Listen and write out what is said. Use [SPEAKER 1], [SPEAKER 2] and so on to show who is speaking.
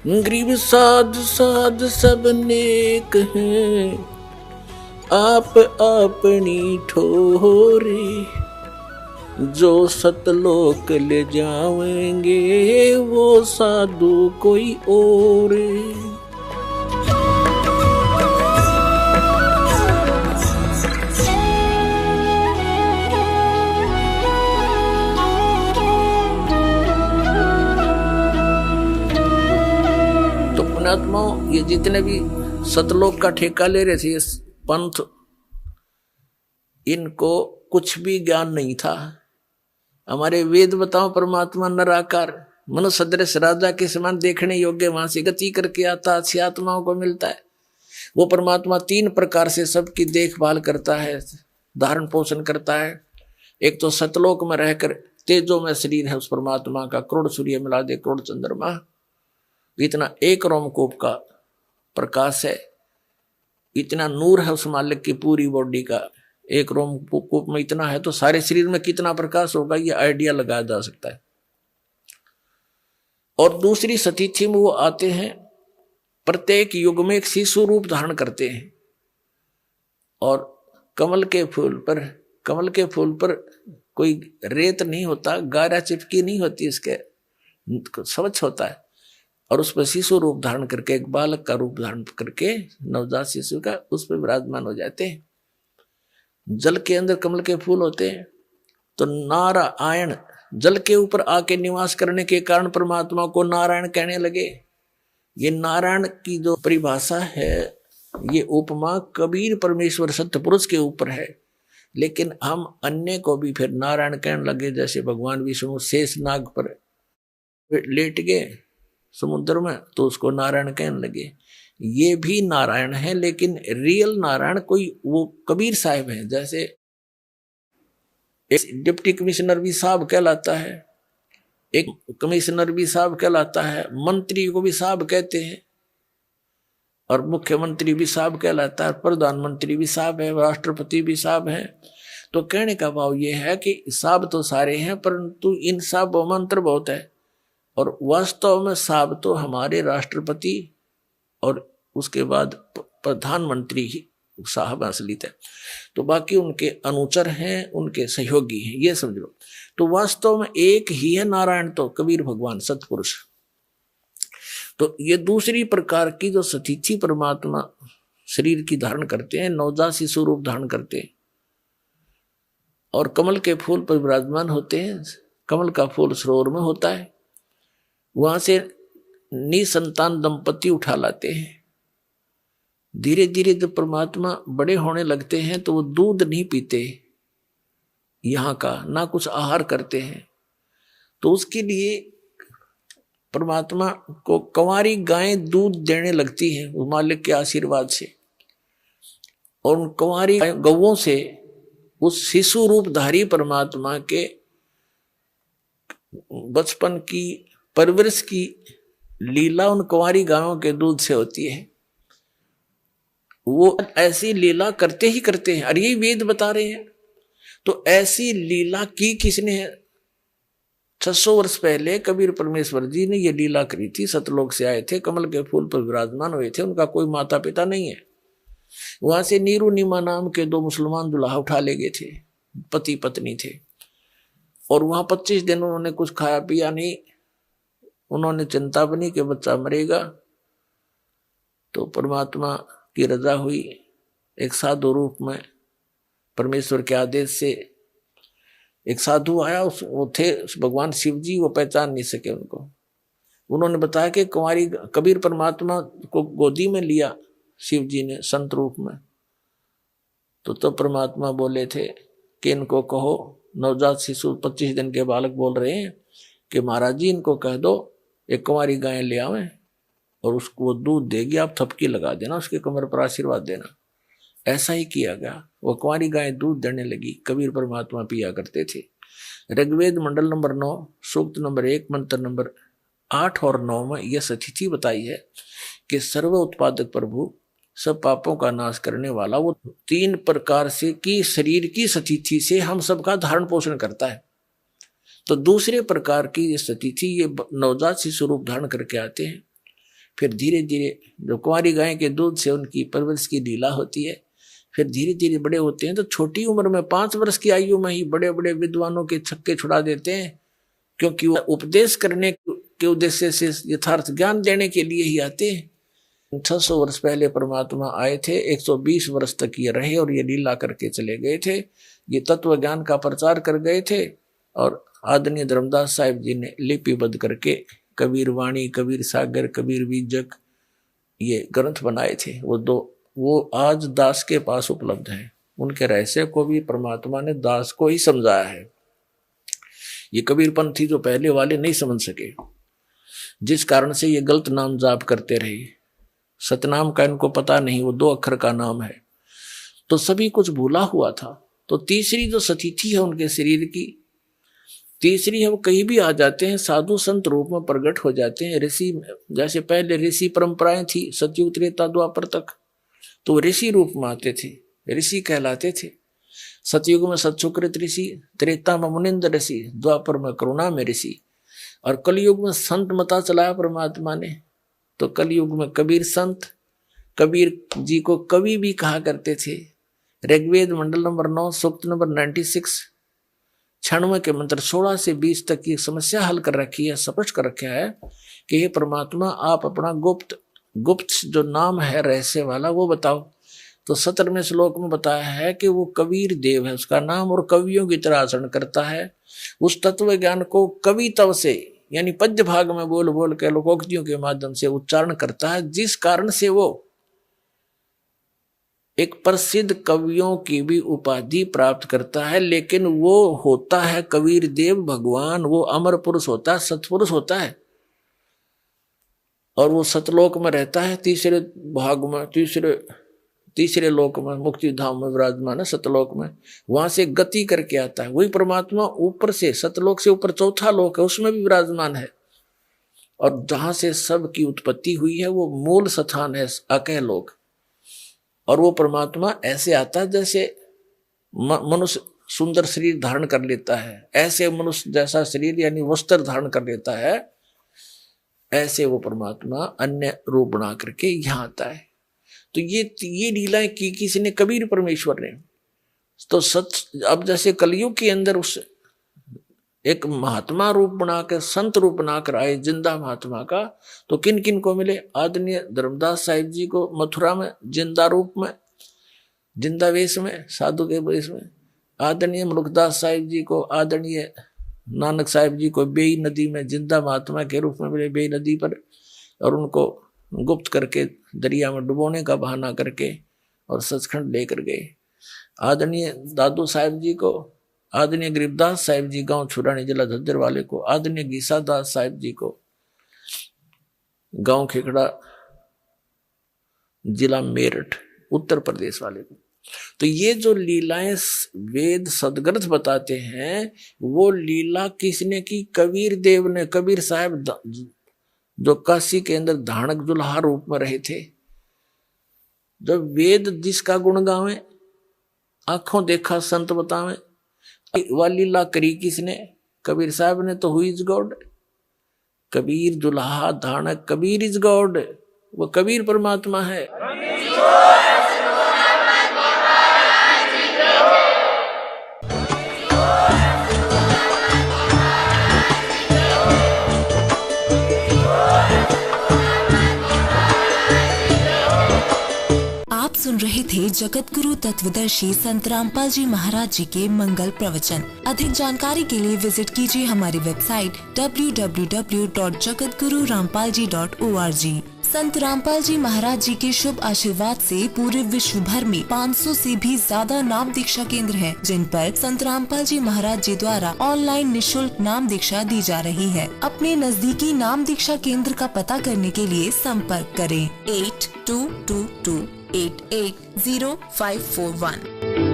[SPEAKER 1] गरीब साध साध सब नेक हैं, आप अपनी ठोरे, जो सतलोक ले जाएंगे वो साधु कोई और। तो पुण्यात्माओं, ये जितने भी सतलोक का ठेका ले रहे थे इस पंथ, इनको कुछ भी ज्ञान नहीं था। हमारे वेद बताओ परमात्मा निराकार मनुष्य सदृश राजा के समान देखने योग्य, वहां से गति करके आता, अच्छी आत्माओं को मिलता है। वो परमात्मा 3 प्रकार से सबकी देखभाल करता है, धारण पोषण करता है। एक तो सतलोक में रहकर तेजो में शरीर है उस परमात्मा का, करोड़ सूर्य मिला दे करोड़ चंद्रमा, इतना एक रोमकूप का प्रकाश है, इतना नूर है उस मालिक की पूरी बॉडी का। एक रोमकूप में इतना है तो सारे शरीर में कितना प्रकाश होगा, ये आइडिया लगाया जा सकता है। और दूसरी सतीथि में वो आते हैं, प्रत्येक युग में एक शिशु रूप धारण करते हैं, और कमल के फूल पर कोई रेत नहीं होता, गारा चिपकी नहीं होती, इसके स्वच्छ होता है, और उस पर शिशु रूप धारण करके, एक बालक का रूप धारण करके, नवजात शिशु का, उस पर विराजमान हो जाते हैं। जल के अंदर कमल के फूल होते हैं, तो नारायण जल के ऊपर आके निवास करने के कारण परमात्मा को नारायण कहने लगे। ये नारायण की जो परिभाषा है, ये उपमा कबीर परमेश्वर सत्य पुरुष के ऊपर है, लेकिन हम अन्य को भी फिर नारायण कहने लगे। जैसे भगवान विष्णु शेष नाग पर लेट गए समुद्र में, तो उसको नारायण कहने लगे। ये भी नारायण है, लेकिन रियल नारायण कोई वो कबीर साहब हैं। जैसे एक डिप्टी कमिश्नर भी साहब कहलाता है, एक कमिश्नर भी साहब कहलाता है, मंत्री को भी साहब कहते हैं, और मुख्यमंत्री भी साहब कहलाता है, प्रधानमंत्री भी साहब है, राष्ट्रपति भी साहब है। तो कहने का भाव ये है कि साहब तो सारे हैं, परंतु इन साहबों में अंतर बहुत है, और वास्तव में साहब तो हमारे राष्ट्रपति और उसके बाद प्रधानमंत्री ही साहब असलियत है, तो बाकी उनके अनुचर हैं, उनके सहयोगी हैं, ये समझ लो। तो वास्तव में एक ही है नारायण, तो कबीर भगवान सतपुरुष। तो ये दूसरी प्रकार की जो सतीथि परमात्मा शरीर की धारण करते हैं, नवजात शिशु रूप धारण करते हैं, और कमल के फूल पर विराजमान होते हैं। कमल का फूल सरोवर में होता है, वहां से निसंतान दंपति उठा लाते हैं। धीरे धीरे जब परमात्मा बड़े होने लगते हैं तो वो दूध नहीं पीते यहाँ का, ना कुछ आहार करते हैं, तो उसके लिए परमात्मा को कंवारी गायें दूध देने लगती हैं उस मालिक के आशीर्वाद से, और उन कंवारी गौओं से उस शिशु रूपधारी परमात्मा के बचपन की परवरिश की लीला उन कंवारी गायों के दूध से होती है। वो ऐसी लीला करते ही करते हैं, और यही वेद बता रहे हैं। तो ऐसी लीला की किसने है? 600 वर्ष पहले कबीर परमेश्वर जी ने ये लीला करी थी। सतलोक से आए थे, कमल के फूल पर विराजमान हुए थे, उनका कोई माता पिता नहीं है। वहां से नीरू नीमा नाम के 2 मुसलमान दुल्हा उठा ले गए थे, पति पत्नी थे, और वहां 25 दिन उन्होंने कुछ खाया पिया नहीं। उन्होंने चिंता बनी कि बच्चा मरेगा, तो परमात्मा की रजा हुई। एक साधु रूप में परमेश्वर के आदेश से एक साधु आया, वो थे भगवान शिव जी, वो पहचान नहीं सके उनको। उन्होंने बताया कि कुंवारी कबीर परमात्मा को गोदी में लिया शिव जी ने संत रूप में। तो परमात्मा बोले थे कि इनको कहो, नवजात शिशु 25 दिन के बालक बोल रहे हैं कि महाराज जी इनको कह दो एक कुंवारी गाय ले आवे और उसको वो दूध देगी, आप थपकी लगा देना, उसके कमर पर आशीर्वाद देना। ऐसा ही किया गया। वो कुंवारी गाय दूध देने लगी, कबीर परमात्मा पिया करते थे। ऋग्वेद मंडल नंबर 9 सूक्त नंबर 1 मंत्र नंबर 8 और 9 में यह सतिथि बताई है कि सर्व उत्पादक प्रभु, सब पापों का नाश करने वाला, वो 3 प्रकार से की शरीर की सतिथि से हम सबका धारण पोषण करता है। तो दूसरे प्रकार की ये सतिथि, ये नवजात शिशु रूप धारण करके आते हैं। फिर धीरे धीरे जो कुंवारी गाय के दूध से उनकी परवरिश की लीला होती है, फिर धीरे धीरे बड़े होते हैं तो छोटी उम्र में 5 वर्ष की आयु में ही बड़े बड़े विद्वानों के छक्के छुड़ा देते हैं, क्योंकि वो उपदेश करने के उद्देश्य से यथार्थ ज्ञान देने के लिए ही आते हैं। 600 वर्ष पहले परमात्मा आए थे, 120 वर्ष तक ये रहे और ये लीला करके चले गए थे। ये तत्व ज्ञान का प्रचार कर गए थे और आदरणीय धर्मदास साहिब जी ने लिपिबद्ध करके कबीर वाणी, कबीर सागर, कबीर बीजक ये ग्रंथ बनाए थे। वो आज दास के पास उपलब्ध हैं। उनके रहस्य को भी परमात्मा ने दास को ही समझाया है। ये कबीरपंथी जो पहले वाले नहीं समझ सके, जिस कारण से ये गलत नाम जाप करते रहे। सतनाम का इनको पता नहीं, वो 2 अक्षर का नाम है, तो सभी कुछ भूला हुआ था। तो तीसरी जो स्थिति है उनके शरीर की, तीसरी है वो कहीं भी आ जाते हैं, साधु संत रूप में प्रकट हो जाते हैं। ऋषि, जैसे पहले ऋषि परंपराएं थी सतयुग त्रेता द्वापर तक, तो ऋषि रूप में आते थे, ऋषि कहलाते थे। सतयुग में सतसुकृत ऋषि, त्रेता में मुनिंद्र ऋषि, द्वापर में करुणा में ऋषि, और कलयुग में संत मता चलाया परमात्मा ने। तो कलयुग में कबीर संत, कबीर जी को कवि भी कहा करते थे। ऋग्वेद मंडल नंबर 9 सूक्त नंबर 96 96 के मंत्र 16 से 20 तक की समस्या हल कर रखी है, स्पष्ट कर रखा है कि हे परमात्मा आप अपना गुप्त जो नाम है रहस्य वाला वो बताओ। तो 17वें श्लोक में बताया है कि वो कबीर देव है उसका नाम, और कवियों की तरह आचरण करता है। उस तत्व ज्ञान को कवित्व से यानी पद्य भाग में बोल बोल के लोकोक्तियों के माध्यम से उच्चारण करता है, जिस कारण से वो एक प्रसिद्ध कवियों की भी उपाधि प्राप्त करता है। लेकिन वो होता है कबीर देव भगवान, वो अमर पुरुष होता है, सतपुरुष होता है, और वो सतलोक में रहता है, तीसरे भाग में, तीसरे लोक में, मुक्ति धाम में विराजमान है, सतलोक में। वहां से गति करके आता है। वही परमात्मा ऊपर से, सतलोक से ऊपर चौथा लोक है, उसमें भी विराजमान है, और जहां से सब की उत्पत्ति हुई है वो मूल स्थान है अकह लोक। और वो परमात्मा ऐसे आता है जैसे मनुष्य सुंदर शरीर धारण कर लेता है, ऐसे मनुष्य जैसा शरीर यानी वस्त्र धारण कर लेता है, ऐसे वो परमात्मा अन्य रूप बना करके यहाँ आता है। तो ये लीलाएं की किसी कबीर परमेश्वर ने। तो अब जैसे कलयुग के अंदर उस एक महात्मा रूप बनाकर, संत रूप बनाकर आए जिंदा महात्मा का, तो किन किन को मिले? आदरणीय धर्मदास साहिब जी को मथुरा में जिंदा रूप में, जिंदा वेश में, साधु के वेश में। आदरणीय मुलुकदास साहिब जी को, आदरणीय नानक साहिब जी को बेई नदी में जिंदा महात्मा के रूप में मिले, बेई नदी पर, और उनको गुप्त करके दरिया में डुबोने का बहाना करके और सचखंड लेकर गए। आदरणीय दादू साहिब जी को, आदरणीय गरीबदास साहिब जी गांव छुरानी जिला झज्जर वाले को, आदरणीय गीसा दास साहिब जी को गांव खेकड़ा जिला मेरठ उत्तर प्रदेश वाले को। तो ये जो लीलाएं वेद सदग्रंथ बताते हैं, वो लीला किसने की? कबीर देव ने। कबीर साहब जो काशी के अंदर धानक जुल्हा रूप में रहे थे, जब वेद जिसका गुण गावे, आंखों देखा संत बतावे, वह लीला करी किसने? कबीर साहब ने। तो हु इज गॉड? कबीर दुल्हा धानक, कबीर इज गॉड, वो कबीर परमात्मा है।
[SPEAKER 2] सुन रहे थे जगत गुरु तत्वदर्शी संत रामपाल जी महाराज जी के मंगल प्रवचन। अधिक जानकारी के लिए विजिट कीजिए हमारी वेबसाइट www.jagatgururampalji.org। संत रामपाल जी महाराज जी के शुभ आशीर्वाद से पूरे विश्व भर में 500 से भी ज्यादा नाम दीक्षा केंद्र हैं, जिन पर संत रामपाल जी महाराज जी द्वारा ऑनलाइन निशुल्क नाम दीक्षा दी जा रही है। अपने नजदीकी नाम दीक्षा केंद्र का पता करने के लिए संपर्क करें 8222 880541।